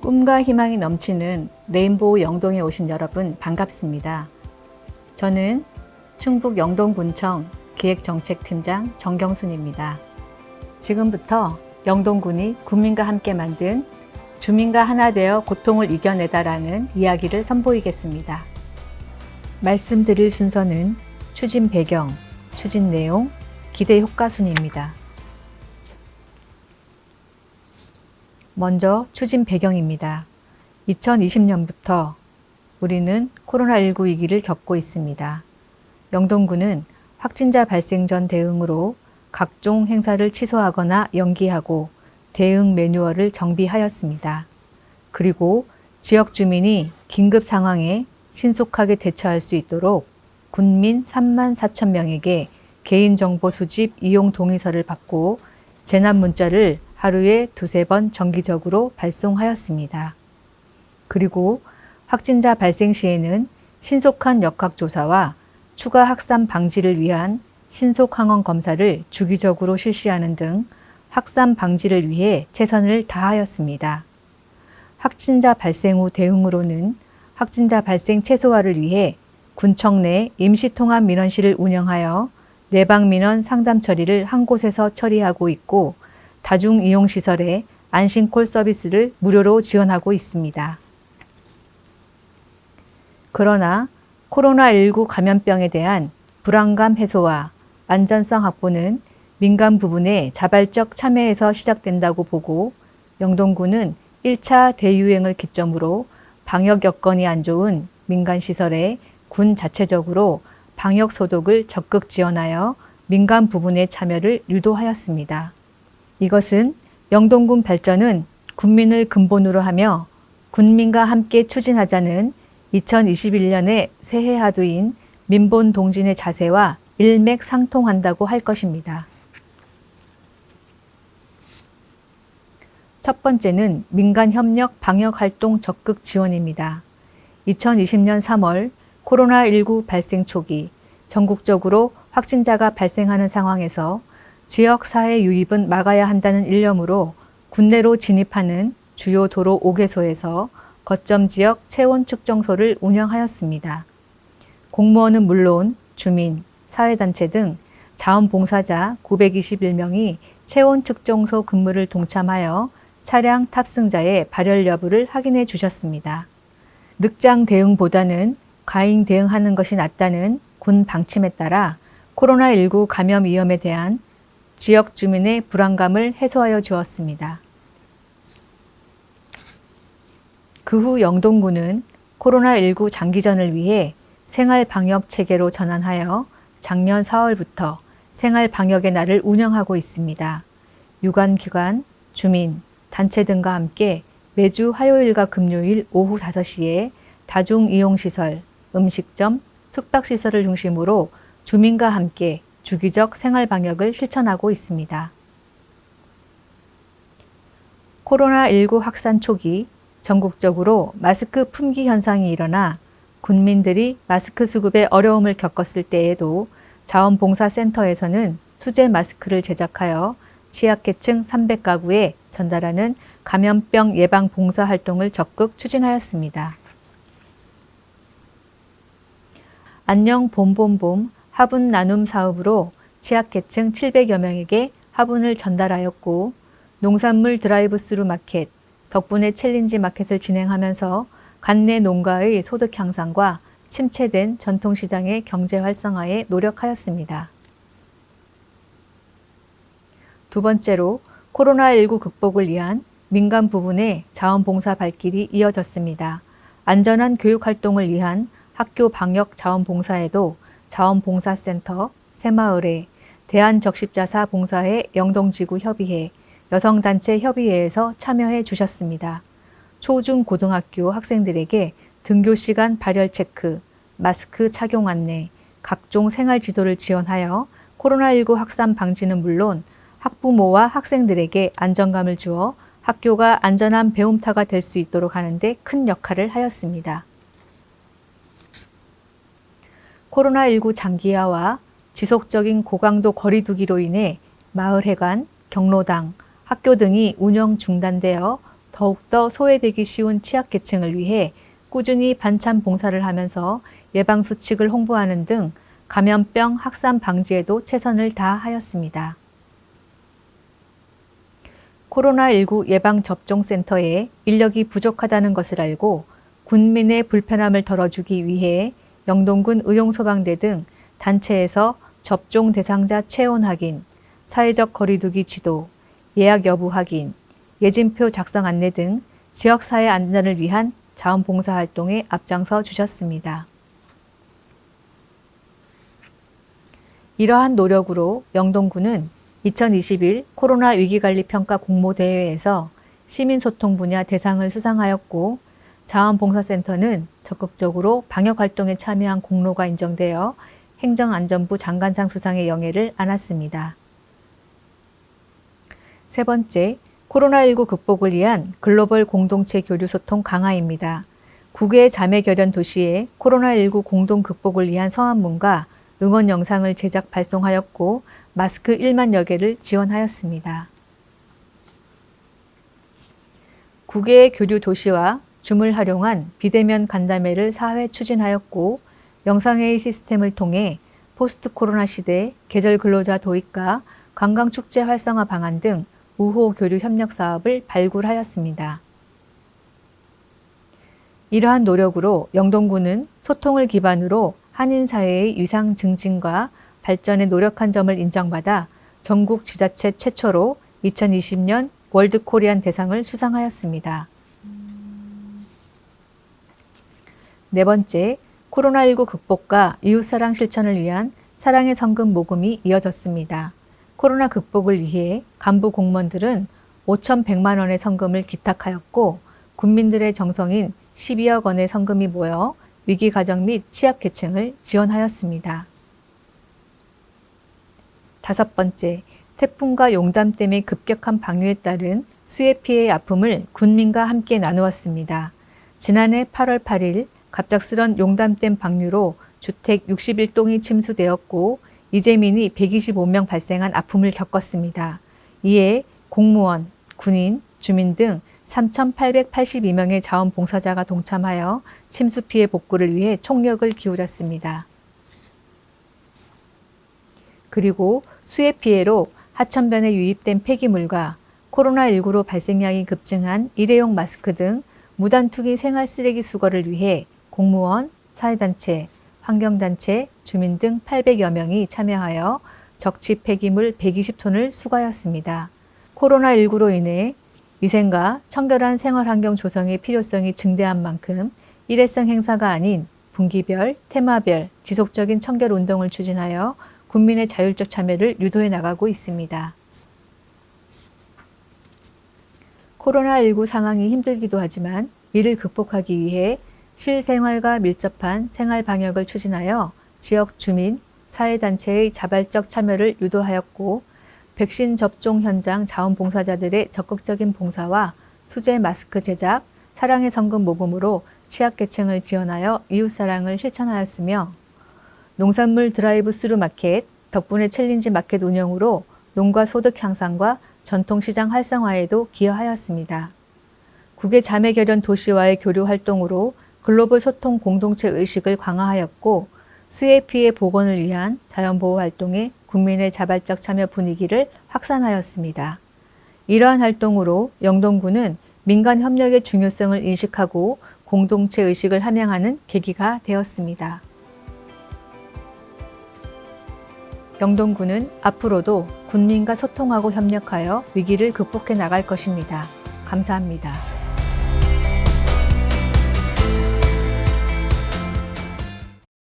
꿈과 희망이 넘치는 레인보우 영동에 오신 여러분 반갑습니다. 저는 충북 영동군청 기획정책팀장 정경순입니다. 지금부터 영동군이 국민과 함께 만든 주민과 하나 되어 고통을 이겨내다라는 이야기를 선보이겠습니다. 말씀드릴 순서는 추진 배경, 추진 내용, 기대 효과 순입니다. 먼저 추진 배경입니다. 2020년부터 우리는 코로나19 위기를 겪고 있습니다. 영동군은 확진자 발생 전 대응으로 각종 행사를 취소하거나 연기하고 대응 매뉴얼을 정비하였습니다. 그리고 지역 주민이 긴급 상황에 신속하게 대처할 수 있도록 군민 3만 4천 명에게 개인정보 수집 이용 동의서를 받고 재난 문자를 하루에 2-3번 정기적으로 발송하였습니다. 그리고 확진자 발생 시에는 신속한 역학조사와 추가 확산 방지를 위한 신속 항원 검사를 주기적으로 실시하는 등 확산 방지를 위해 최선을 다하였습니다. 확진자 발생 후 대응으로는 확진자 발생 최소화를 위해 군청 내 임시통합민원실을 운영하여 내방민원 상담 처리를 한 곳에서 처리하고 있고 다중이용시설에 안심콜 서비스를 무료로 지원하고 있습니다. 그러나 코로나19 감염병에 대한 불안감 해소와 안전성 확보는 민간 부분의 자발적 참여에서 시작된다고 보고 영동군은 1차 대유행을 기점으로 방역 여건이 안 좋은 민간시설에 군 자체적으로 방역 소독을 적극 지원하여 민간 부분의 참여를 유도하였습니다. 이것은 영동군 발전은 군민을 근본으로 하며 군민과 함께 추진하자는 2021년의 새해 하두인 민본 동진의 자세와 일맥상통한다고 할 것입니다. 첫 번째는 민간 협력 방역 활동 적극 지원입니다. 2020년 3월 코로나19 발생 초기 전국적으로 확진자가 발생하는 상황에서 지역 사회 유입은 막아야 한다는 일념으로 군내로 진입하는 주요 도로 5개소에서 거점 지역 체온 측정소를 운영하였습니다. 공무원은 물론 주민, 사회단체 등 자원봉사자 921명이 체온 측정소 근무를 동참하여 차량 탑승자의 발열 여부를 확인해 주셨습니다. 늑장 대응보다는 과잉 대응하는 것이 낫다는 군 방침에 따라 코로나19 감염 위험에 대한 지역 주민의 불안감을 해소하여 주었습니다. 그 후 영동군은 코로나19 장기전을 위해 생활방역 체계로 전환하여 작년 4월부터 생활방역의 날을 운영하고 있습니다. 유관기관, 주민, 단체 등과 함께 매주 화요일과 금요일 오후 5시에 다중이용시설, 음식점, 숙박시설을 중심으로 주민과 함께 주기적 생활방역을 실천하고 있습니다. 코로나19 확산 초기 전국적으로 마스크 품귀 현상이 일어나 군민들이 마스크 수급에 어려움을 겪었을 때에도 자원봉사센터에서는 수제 마스크를 제작하여 취약계층 300가구에 전달하는 감염병 예방 봉사 활동을 적극 추진하였습니다. 안녕 봄봄봄 화분 나눔 사업으로 취약계층 700여 명에게 화분을 전달하였고 농산물 드라이브스루 마켓, 덕분에 챌린지 마켓을 진행하면서 관내 농가의 소득 향상과 침체된 전통시장의 경제 활성화에 노력하였습니다. 두 번째로 코로나19 극복을 위한 민간 부분의 자원봉사 발길이 이어졌습니다. 안전한 교육활동을 위한 학교 방역 자원봉사에도 자원봉사센터, 새마을회, 대한적십자사 봉사회 영동지구 협의회, 여성단체 협의회에서 참여해 주셨습니다. 초중 고등학교 학생들에게 등교시간 발열 체크, 마스크 착용 안내, 각종 생활 지도를 지원하여 코로나19 확산 방지는 물론 학부모와 학생들에게 안정감을 주어 학교가 안전한 배움터가 될 수 있도록 하는 데 큰 역할을 하였습니다. 코로나19 장기화와 지속적인 고강도 거리두기로 인해 마을회관, 경로당, 학교 등이 운영 중단되어 더욱더 소외되기 쉬운 취약계층을 위해 꾸준히 반찬 봉사를 하면서 예방수칙을 홍보하는 등 감염병 확산 방지에도 최선을 다하였습니다. 코로나19 예방접종센터에 인력이 부족하다는 것을 알고 군민의 불편함을 덜어주기 위해 영동군 의용소방대 등 단체에서 접종 대상자 체온 확인, 사회적 거리두기 지도, 예약 여부 확인, 예진표 작성 안내 등 지역사회 안전을 위한 자원봉사 활동에 앞장서 주셨습니다. 이러한 노력으로 영동군은 2021 코로나 위기관리 평가 공모대회에서 시민소통 분야 대상을 수상하였고, 자원봉사센터는 적극적으로 방역활동에 참여한 공로가 인정되어 행정안전부 장관상 수상의 영예를 안았습니다. 세 번째, 코로나19 극복을 위한 글로벌 공동체 교류 소통 강화입니다. 9개 자매 결연 도시에 코로나19 공동 극복을 위한 서한문과 응원 영상을 제작 발송하였고 마스크 1만여 개를 지원하였습니다. 9개의 교류 도시와 줌을 활용한 비대면 간담회를 4회 추진하였고, 영상회의 시스템을 통해 포스트 코로나 시대 계절 근로자 도입과 관광축제 활성화 방안 등 우호 교류 협력 사업을 발굴하였습니다. 이러한 노력으로 영동군은 소통을 기반으로 한인 사회의 위상 증진과 발전에 노력한 점을 인정받아 전국 지자체 최초로 2020년 월드 코리안 대상을 수상하였습니다. 네 번째, 코로나19 극복과 이웃사랑 실천을 위한 사랑의 성금 모금이 이어졌습니다. 코로나 극복을 위해 간부 공무원들은 5,100만 원의 성금을 기탁하였고, 국민들의 정성인 12억 원의 성금이 모여 위기가정 및 취약계층을 지원하였습니다. 다섯 번째, 태풍과 용담 때문에 급격한 방류에 따른 수해 피해의 아픔을 군민과 함께 나누었습니다. 지난해 8월 8일 갑작스런 용담댐 방류로 주택 61동이 침수되었고 이재민이 125명 발생한 아픔을 겪었습니다. 이에 공무원, 군인, 주민 등 3,882명의 자원봉사자가 동참하여 침수 피해 복구를 위해 총력을 기울였습니다. 그리고 수해 피해로 하천변에 유입된 폐기물과 코로나19로 발생량이 급증한 일회용 마스크 등 무단투기 생활 쓰레기 수거를 위해 공무원, 사회단체, 환경단체, 주민 등 800여 명이 참여하여 적치 폐기물 120톤을 수거하였습니다. 코로나19로 인해 위생과 청결한 생활환경 조성의 필요성이 증대한 만큼 일회성 행사가 아닌 분기별, 테마별, 지속적인 청결 운동을 추진하여 국민의 자율적 참여를 유도해 나가고 있습니다. 코로나19 상황이 힘들기도 하지만 이를 극복하기 위해 실생활과 밀접한 생활 방역을 추진하여 지역 주민, 사회단체의 자발적 참여를 유도하였고, 백신 접종 현장 자원봉사자들의 적극적인 봉사와 수제 마스크 제작, 사랑의 성금 모금으로 취약계층을 지원하여 이웃사랑을 실천하였으며, 농산물 드라이브 스루 마켓, 덕분에 챌린지 마켓 운영으로 농가 소득 향상과 전통시장 활성화에도 기여하였습니다. 9개 자매 결연 도시와의 교류 활동으로 글로벌 소통 공동체 의식을 강화하였고, 수해 피해 복원을 위한 자연보호 활동에 국민의 자발적 참여 분위기를 확산하였습니다. 이러한 활동으로 영동군은 민간 협력의 중요성을 인식하고 공동체 의식을 함양하는 계기가 되었습니다. 영동군은 앞으로도 군민과 소통하고 협력하여 위기를 극복해 나갈 것입니다. 감사합니다.